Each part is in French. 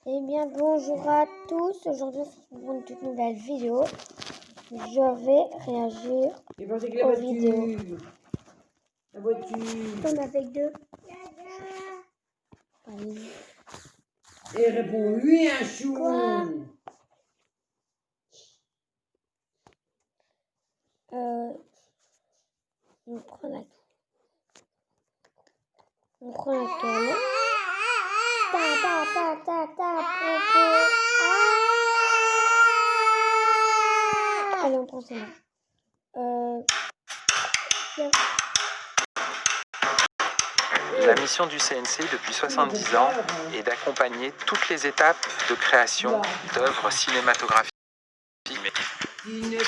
Eh bien, bonjour à tous. Aujourd'hui, pour une toute nouvelle vidéo, je vais réagir aux vidéos. La voiture. On a fait deux. Allez. Et réponds-lui un chou. Quoi? On prend la canne. Allez, on prend celle-là. La mission du CNC depuis 70 ans est d'accompagner toutes les étapes de création d'œuvres cinématographiques.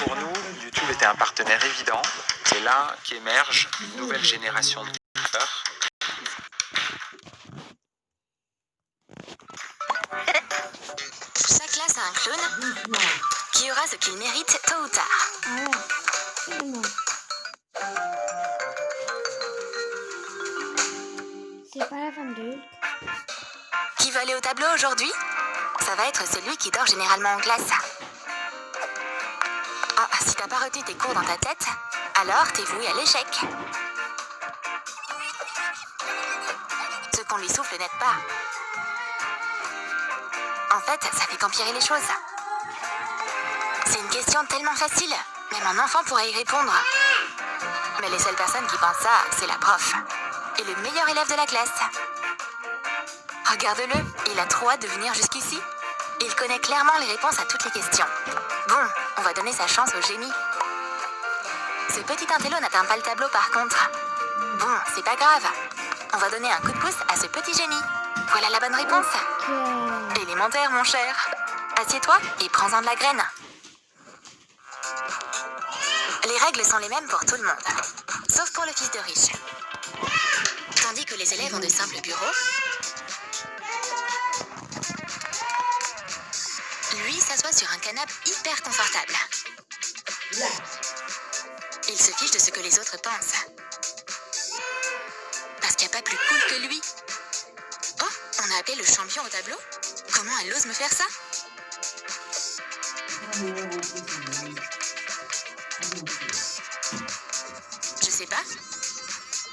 Pour nous, YouTube était un partenaire évident. C'est là qu'émerge une nouvelle génération de créateurs. Chaque classe a un clone qui aura ce qu'il mérite tôt ou tard. C'est pas la femme de Hulk. Qui va aller au tableau aujourd'hui? Ça va être celui qui dort généralement en classe. Ah, si t'as pas retenu tes cours dans ta tête, alors t'es voué à l'échec. Ce qu'on lui souffle n'aide pas. En fait, ça fait qu'empirer les choses. C'est une question tellement facile, même un enfant pourrait y répondre. Mais les seules personnes qui pensent ça, c'est la prof. Et le meilleur élève de la classe. Regarde-le, il a trop hâte de venir jusqu'ici. Il connaît clairement les réponses à toutes les questions. Bon, on va donner sa chance au génie. Ce petit intello n'atteint pas le tableau par contre. Bon, c'est pas grave. On va donner un coup de pouce à ce petit génie. Voilà la bonne réponse. Élémentaire, mon cher. Assieds-toi et prends-en de la graine. Les règles sont les mêmes pour tout le monde, sauf pour le fils de riche. Tandis que les élèves ont de simples bureaux, lui s'assoit sur un canapé hyper confortable. Il se fiche de ce que les autres pensent. Parce qu'il n'y a pas plus cool que lui. Oh, on a appelé le champion au tableau? Comment elle ose me faire ça? Je sais pas.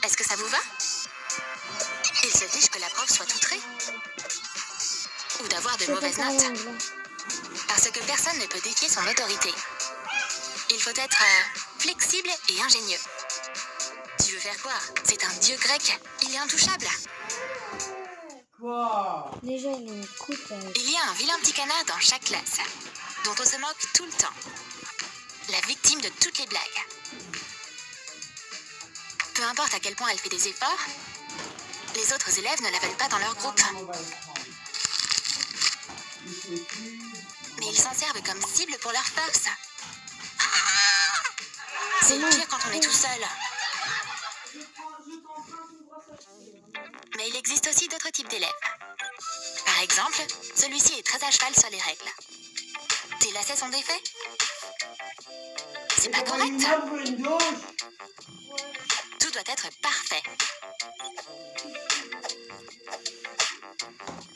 Est-ce que ça vous va? Il se fiche que la prof soit outrée. Ou d'avoir de mauvaises notes. Parce que personne ne peut défier son autorité. Il faut être flexible et ingénieux. Tu veux faire quoi? C'est un dieu grec. Il est intouchable. Quoi? Déjà, il a une coupe. Il y a un vilain petit canard dans chaque classe, dont on se moque tout le temps. La victime de toutes les blagues. Peu importe à quel point elle fait des efforts, les autres élèves ne la veulent pas dans leur groupe. Mais ils s'en servent comme cible pour leur farce. C'est le pire quand on est tout seul. Mais il existe aussi d'autres types d'élèves. Par exemple, celui-ci est très à cheval sur les règles. Tes lacets sont défaits? C'est pas correct. Tout doit être parfait.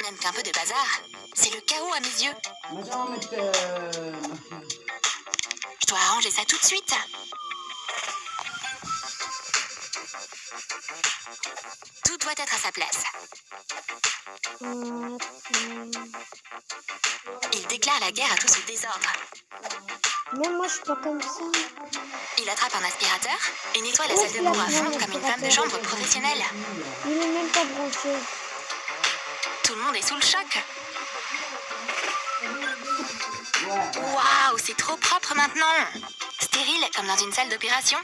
Même qu'un peu de bazar, c'est le chaos à mes yeux. Je dois arranger ça tout de suite. Tout doit être à sa place. Il déclare la guerre à tout ce désordre. Même moi, je suis pas comme ça. Il attrape un aspirateur et nettoie la salle de cours à fond comme une femme de chambre professionnelle. Il est même pas branché. Tout le monde est sous le choc. Waouh, c'est trop propre maintenant. Stérile comme dans une salle d'opération.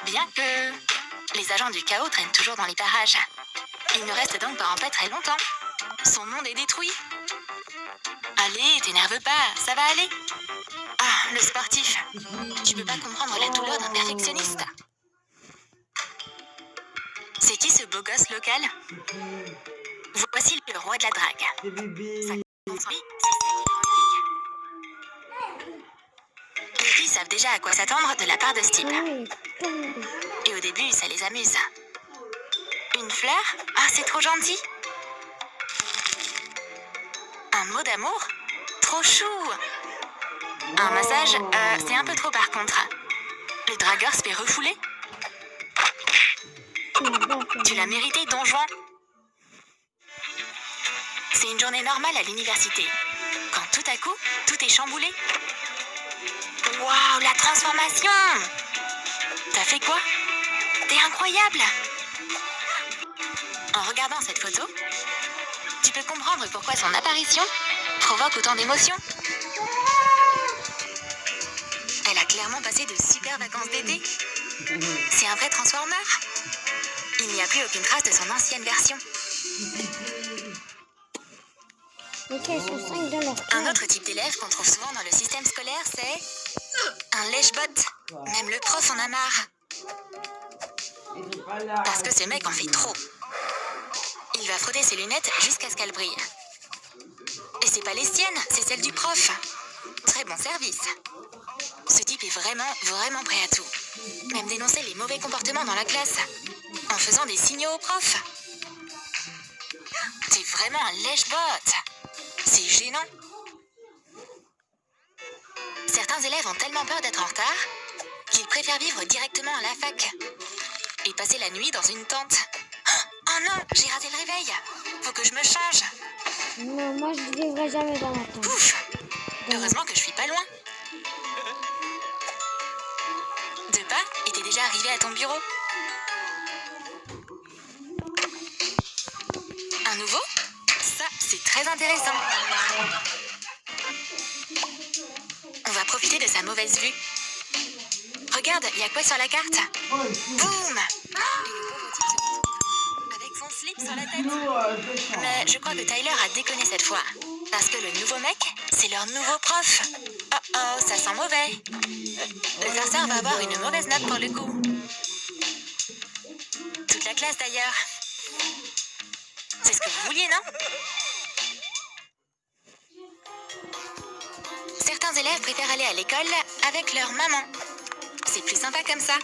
Bien que les agents du chaos traînent toujours dans les parages. Il ne reste donc pas en paix très longtemps. Son monde est détruit. Allez, t'énerve pas, ça va aller. Ah, le sportif. Tu peux pas comprendre la douleur d'un perfectionniste. C'est qui ce beau gosse local? Voici le roi de la drague. Les filles savent déjà à quoi s'attendre de la part de ce type. Et au début, ça les amuse. Une fleur? Ah, c'est trop gentil. Un mot d'amour? Trop chou! Un massage, c'est un peu trop par contre. Le dragueur se fait refouler? Tu l'as mérité, Don Juan. C'est une journée normale à l'université. Quand tout à coup, tout est chamboulé. Waouh, la transformation! T'as fait quoi? T'es incroyable! En regardant cette photo, tu peux comprendre pourquoi son apparition provoque autant d'émotions. Elle a clairement passé de super vacances d'été. C'est un vrai transformer. Il n'y a plus aucune trace de son ancienne version. Ok, ils sont 5 dans leur Un classe. autre type d'élève qu'on trouve souvent dans le système scolaire, c'est un lèche-botte. Même le prof en a marre. Parce que ce mec en fait trop. Il va frotter ses lunettes jusqu'à ce qu'elles brillent. Et c'est pas les siennes, c'est celles du prof. Très bon service. Ce type est vraiment prêt à tout. Même dénoncer les mauvais comportements dans la classe. En faisant des signaux au prof. T'es vraiment un lèche-botte. C'est gênant. Certains élèves ont tellement peur d'être en retard qu'ils préfèrent vivre directement à la fac et passer la nuit dans une tente. Oh non, j'ai raté le réveil. Faut que je me change. Non, moi je ne vivrai jamais dans la tente. Pouf. Heureusement que je suis pas loin. Deux pas et t'es déjà arrivé à ton bureau. Un nouveau? Ça, c'est très intéressant. On va profiter de sa mauvaise vue. Regarde, il y a quoi sur la carte? Boum! Avec son slip sur la tête. Mais je crois que Tyler a déconné cette fois. Parce que le nouveau mec, c'est leur nouveau prof. Oh, ça sent mauvais. Le farceur va avoir une mauvaise note pour le coup. Toute la classe d'ailleurs. C'est ce que vous vouliez, non? Certains élèves préfèrent aller à l'école avec leur maman. C'est plus sympa comme ça.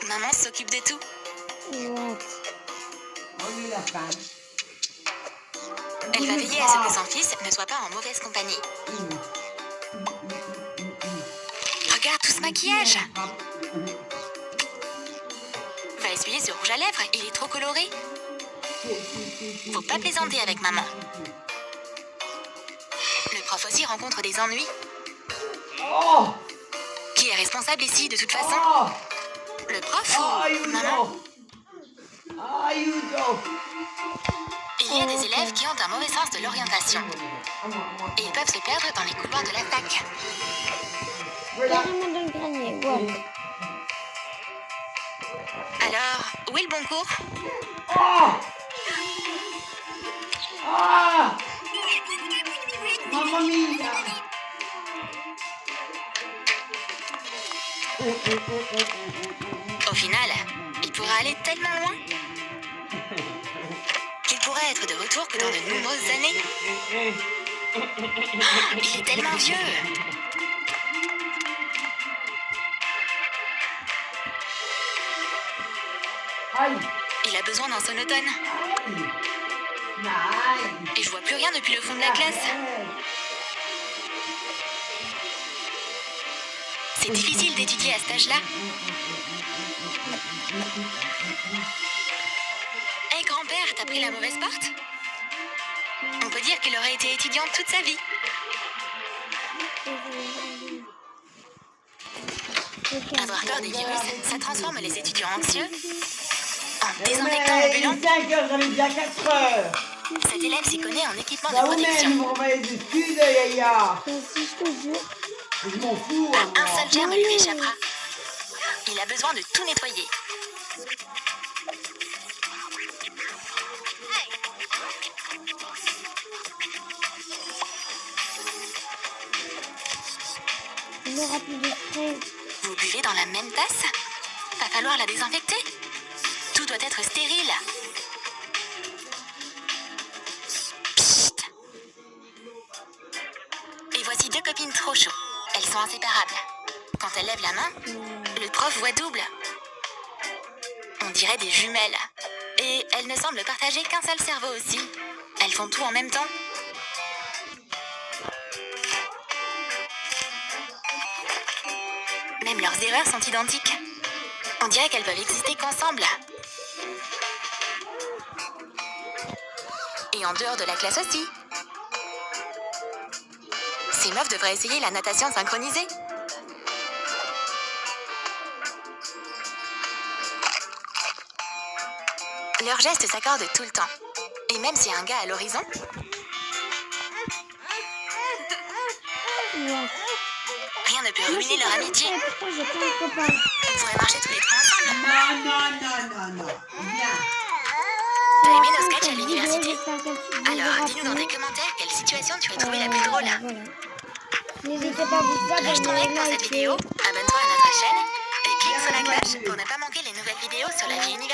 Maman s'occupe de tout. Ouais. Elle va veiller à ce que son fils ne soit pas en mauvaise compagnie. Regarde tout ce maquillage. Va essuyer ce rouge à lèvres, il est trop coloré. Faut pas plaisanter avec maman. Le prof aussi rencontre des ennuis. Qui est responsable ici de toute façon? Le prof ou maman? Il y a des élèves qui ont un mauvais sens de l'orientation. Et ils peuvent se perdre dans les couloirs de la fac. Carrément dans le grenier, ouais. Alors, où est le bon cours? Mamma mia! Au final, il pourra aller tellement loin qu'il pourrait être de retour que dans de nombreuses années. Il est tellement vieux. Aïe! Il a besoin d'un sonotone. Aïe! Et je vois plus rien depuis le fond de la classe. C'est difficile d'étudier à cet âge-là. Hé grand-père, t'as pris la mauvaise porte? On peut dire qu'il aurait été étudiant toute sa vie. Avoir peur des virus, ça transforme les étudiants anxieux en désinfectants ambulants. 5 heures, j'avais déjà 4 heures. Cet élève s'y connaît en équipement de Là où même, ils protection. m'ont envoyé des études, Yaya. Si je te jure. Je m'en fous, hein, Un moi. seul germe lui échappera. Il a besoin de tout nettoyer. Il n'aura plus de spray. Vous buvez dans la même tasse? Va falloir la désinfecter. Tout doit être stérile. Psst. Et voici deux copines trop chaudes. Elles sont inséparables. Quand elles lèvent la main, le prof voit double. On dirait des jumelles. Et elles ne semblent partager qu'un seul cerveau aussi. Elles font tout en même temps. Même leurs erreurs sont identiques. On dirait qu'elles peuvent exister qu'ensemble. Et en dehors de la classe aussi. Ces meufs devraient essayer la natation synchronisée. Leurs gestes s'accordent tout le temps. Et même s'il y a un gars à l'horizon, rien ne peut ruiner leur amitié. Pourquoi j'ai plein de copains? On pourrait marcher tous les trois ensemble. Non. Viens. T'as aimé nos sketchs à l'université? Alors, dis-nous dans tes commentaires quelle situation tu as trouvé la plus drôle. Voilà. N'hésitez pas à vous abonner, Lâche ton like pour cette vidéo, abonne-toi à notre chaîne et clique sur la cloche pour ne pas manquer les nouvelles vidéos sur la vie universitaire.